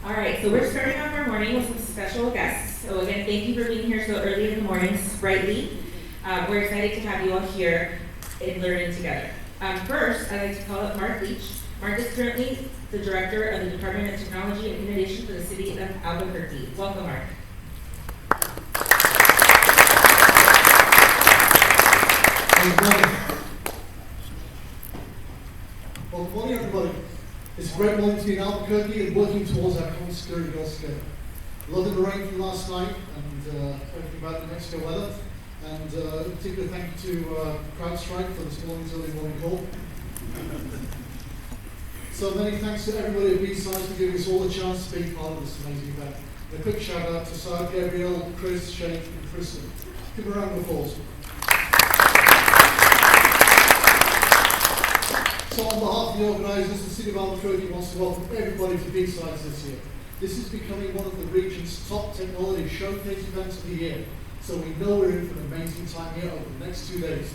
All right, so we're starting off our morning with some special guests. So again, thank you for being here so early in the morning, brightly. We're excited to have you all here and learning together. First, I'd like to call up Mark Leech. Mark is currently the Director of the Department of Technology and Innovation for the City of Albuquerque. Welcome, Mark. Good morning. Well, good morning, everybody. It's a great morning to be in Albuquerque and working towards our common security goals together. Loving the rain from last night and everything about the Mexico weather. And in particular, thank you to CrowdStrike for this morning's early morning call. So many thanks to everybody at B-Sides for giving us all the chance to be part of this amazing event. And a quick shout out to Sarah, Gabrielle, Chris, Shane, and Kristen. Give a round of applause. So on behalf of the organisers, the City of Albuquerque wants to welcome everybody to B-Sides this year. This is becoming one of the region's top technology showcase events of the year. So we know we're in for an amazing time here over the next 2 days.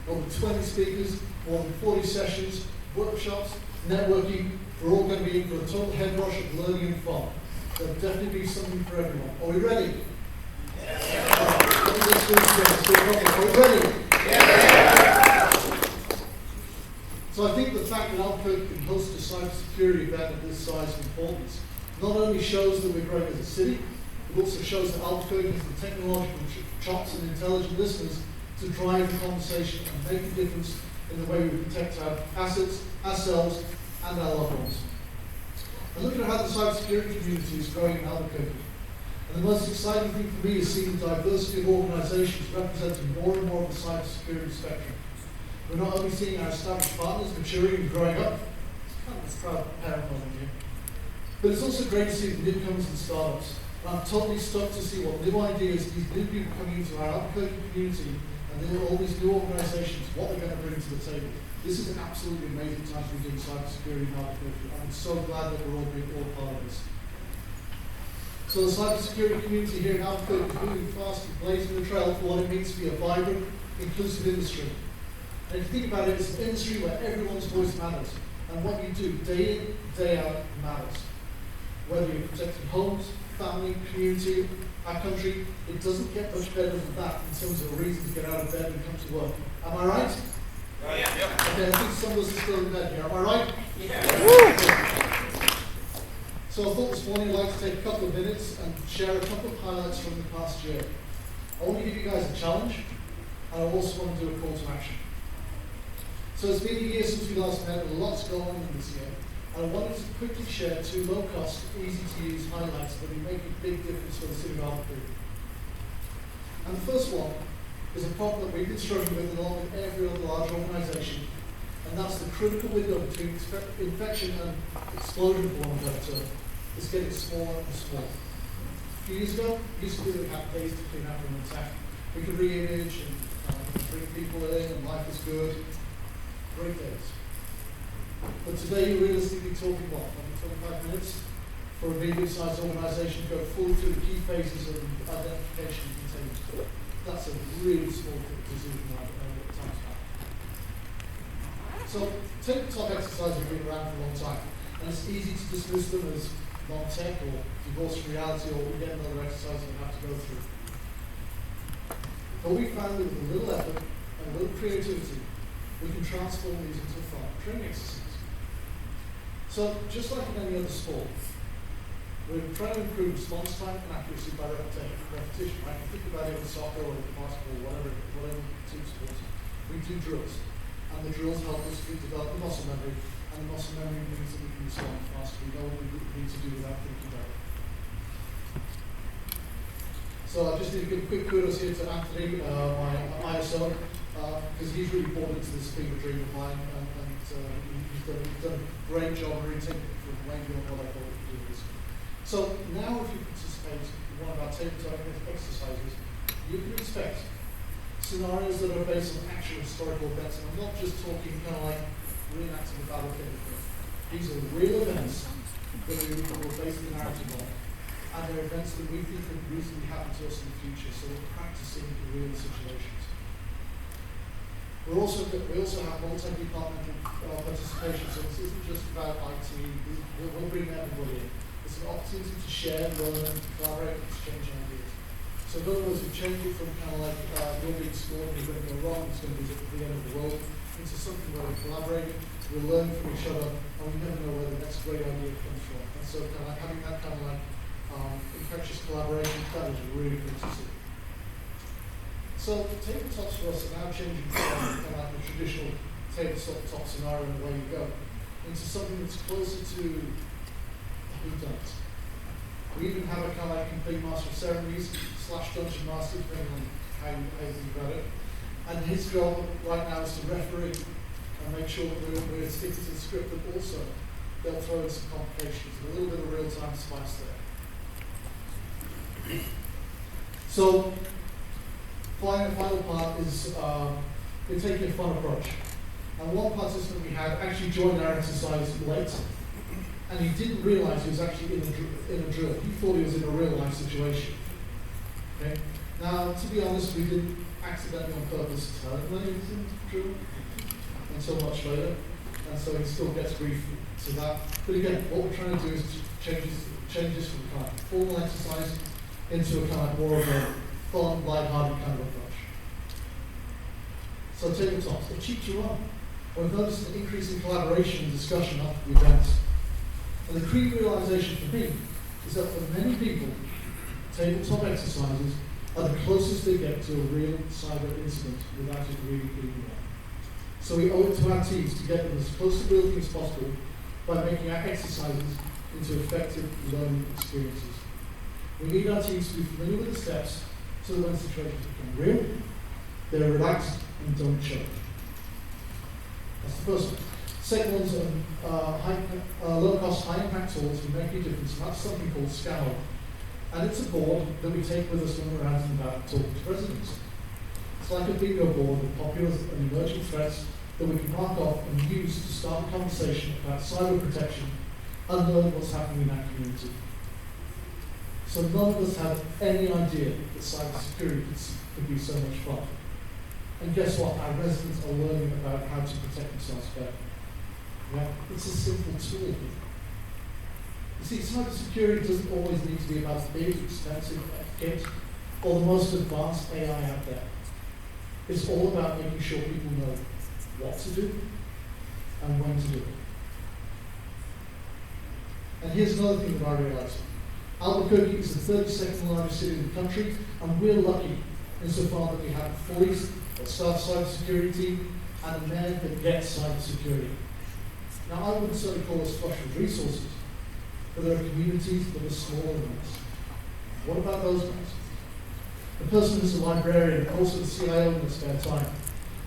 Over 20 speakers, more than 40 sessions, workshops, networking. We're all going to be in for a total head rush of learning and fun. There'll definitely be something for everyone. Are we ready? Yeah. Are we ready? Yeah. So I think the fact that Albuquerque can host a cybersecurity event of this size and importance not only shows that we're growing as a city, it also shows that Albuquerque has the technological chops and intelligent listeners to drive the conversation and make a difference in the way we protect our assets, ourselves, and our loved ones. And look at how the cybersecurity community is growing in Albuquerque. And the most exciting thing for me is seeing the diversity of organizations representing more and more of the cybersecurity spectrum. We're not only seeing our established partners maturing and growing up, kind of a proud parent moment here, but it's also great to see the newcomers and startups. And I'm totally stoked to see what new ideas these new people coming into our Albuquerque community and all these new organizations, what they're going to bring to the table. This is an absolutely amazing time to be doing cybersecurity in Albuquerque. I'm so glad that we're all being part of this. So the cybersecurity community here in Albuquerque is moving fast and blazing the trail for what it means to be a vibrant, inclusive industry. And if you think about it, it's an industry where everyone's voice matters. And what you do day in, day out matters. Whether you're protecting homes, family, community, our country, it doesn't get much better than that in terms of a reason to get out of bed and come to work. Am I right? Right. Yeah. Okay, I think some of us are still in bed here. Am I right? Yeah. So I thought this morning I'd like to take a couple of minutes and share a couple of highlights from the past year. I want to give you guys a challenge, and I also want to do a call to action. So it's been a year since we last met, and lots going on this year. And I wanted to quickly share 2 low-cost, easy-to-use highlights that will make a big difference for the City of Albuquerque. And the first one is a problem that we've been struggling with along with every other large organisation, and that's the critical window between infection and explosion, for want of a better term. It's getting smaller and smaller. A few years ago, we used to do have days to clean after an attack. We could re-image and bring people in, and life was good. Great days. But today you're realistically talking what, maybe 25 minutes for a medium-sized organisation to go fully through the key phases of identification and containment. That's a really small decision at times now. So take the top exercise you've been around for a long time, and it's easy to dismiss them as non-tech or divorced from reality or yet another exercise you have to go through. But we found that with a little effort and a little creativity, we can transform these into a fun training exercise. So, just like in any other sport, we're trying to improve response time and accuracy by repetition, right? Think about it in soccer or basketball, whatever team sports. We do drills, and the drills help us to develop the muscle memory, and the muscle memory means that we can respond faster. We know what we need to do without thinking about it. So I just need to give a quick kudos here to Anthony, my ISO, because he's really bought into this fever dream of mine, and he's done a great job really taking it from way beyond what I thought we could do this. So now if you participate in one of our tabletop exercises, you can expect scenarios that are based on actual historical events, and I'm not just talking kind of like reenacting the battle of anything. These are real events that we're basing the narrative on, and they're events that we think could reasonably happen to us in the future, so we're practicing the real situations. We also have multi-departmental participation, so this isn't just about IT. We'll bring everybody in. It's an opportunity opportunity to share, learn, collaborate, exchange ideas. So in other words, we change it from kind of like you're being scored and you're going to go wrong, it's going to be the end of the world, into something where we're collaborating, we're learning from each other, and we never know where the next great idea comes from. And so kind of like having that kind of like infectious collaboration, that is really good to see. So tabletops for us are now changing from kind of like the traditional tabletop scenario and away you go, into something that's closer to whodunit. We even have a kind of like complete master of ceremonies / dungeon master, depending on how you think about it. And his job right now is to referee and make sure that we're sticking to the script, but also they'll throw in some complications, a little bit of real-time spice there. So, final part is we're taking a fun approach. And one participant we had actually joined our exercise late, and he didn't realize he was actually in a drill. He thought he was in a real-life situation. Okay? Now, to be honest, we didn't accidentally on purpose tell him that he was in a drill until much later, and so he still gets grief to that. But again, what we're trying to do is change this from kind of formal exercise into a kind of more of a fun, light-hearted kind of approach. So tabletops, they're cheap to run. We've noticed an increase in collaboration and discussion after the events. And the key realization for me is that for many people, tabletop exercises are the closest they get to a real cyber incident without it really being one. So we owe it to our teams to get them as close to real things as possible by making our exercises into effective learning experiences. We need our teams to be familiar with the steps so that when situations become real, they're relaxed and don't choke. That's the first one. Second one's low-cost, high-impact tools to make a difference. And that's something called Scour. And it's a board that we take with us when we're out and about talking to residents. It's like a bingo board with popular and emerging threats that we can mark off and use to start a conversation about cyber protection and learn what's happening in our community. So none of us have any idea that cyber security could be so much fun. And guess what? Our residents are learning about how to protect themselves better. Yeah? It's a simple tool. You see, cybersecurity doesn't always need to be about the big, expensive kit or the most advanced AI out there. It's all about making sure people know what to do and when to do it. And here's another thing that I realized. Albuquerque is the 32nd largest city in the country, and we're lucky insofar that we have a police that staff cybersecurity team and a mayor that gets cybersecurity. Now, I wouldn't certainly call us flush with resources, but there are communities that are smaller than us. What about those guys? The person who's a librarian, also the CIO in their spare time.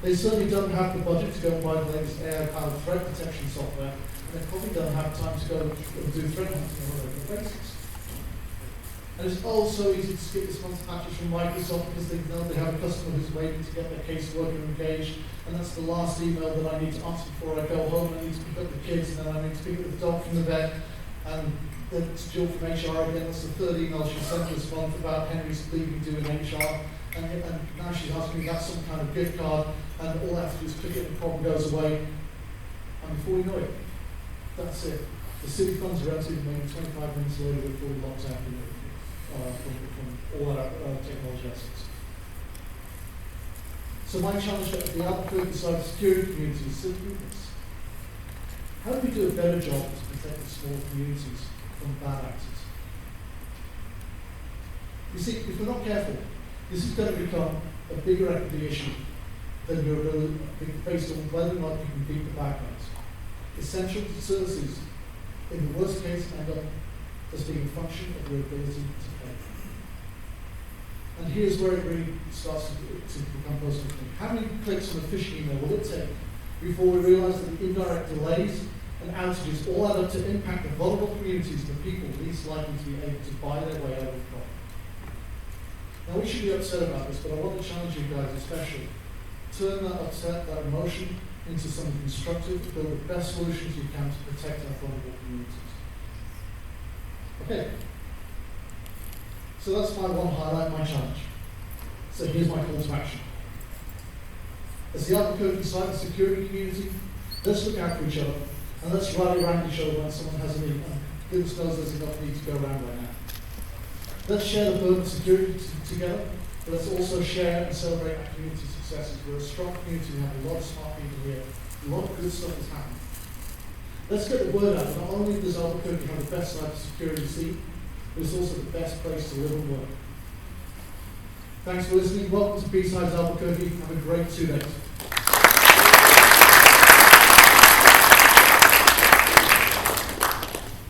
They certainly don't have the budget to go and buy the latest AI-powered threat detection software, and they probably don't have time to go and do threat hunting on a regular basis. And it's also easy to skip response patches from Microsoft because they know they have a customer who's waiting to get their caseworker engaged, and that's the last email that I need to answer before I go home. I need to pick up the kids, and then I need to pick up the dog from the vet, and then it's Jill from HR again. That's the third email she sent this month about Henry's leaving doing HR, and now she's asking me that's some kind of gift card, and all I have to do is click it and the problem goes away, and before we know it, that's it. The city funds are empty, and maybe 25 minutes later we're fully locked out from all our technology assets. So my challenge at the Albuquerque cybersecurity community is simply this. How do we do a better job to protect the small communities from bad actors? You see, if we're not careful, this is going to become a bigger equity issue than your ability, based on whether or not you can beat the bad guys. Essential services, in the worst case, end up as being a function of your ability to pay. And here's where it really starts to become personal to me. How many clicks on a phishing email will it take before we realize that the indirect delays and outages all add up to impact the vulnerable communities and the people least likely to be able to buy their way out of the problem? Now, we should be upset about this, but I want to challenge you guys especially. Turn that upset, that emotion, into something constructive, build the best solutions you can to protect our vulnerable communities. Okay. So that's my one highlight, my challenge. So here's my call to action. As the Albuquerque cybersecurity community, let's look out for each other, and let's rally around each other when someone has a need. goodness knows there's enough need to go around right now. Let's share the burden of security together, but let's also share and celebrate our community successes. We're a strong community, we have a lot of smart people here, a lot of good stuff is happening. Let's get the word out that not only does Albuquerque have the best cybersecurity scene, but it's also the best place to live and work. Thanks for listening. Welcome to B-Sides Albuquerque. Have a great 2 days.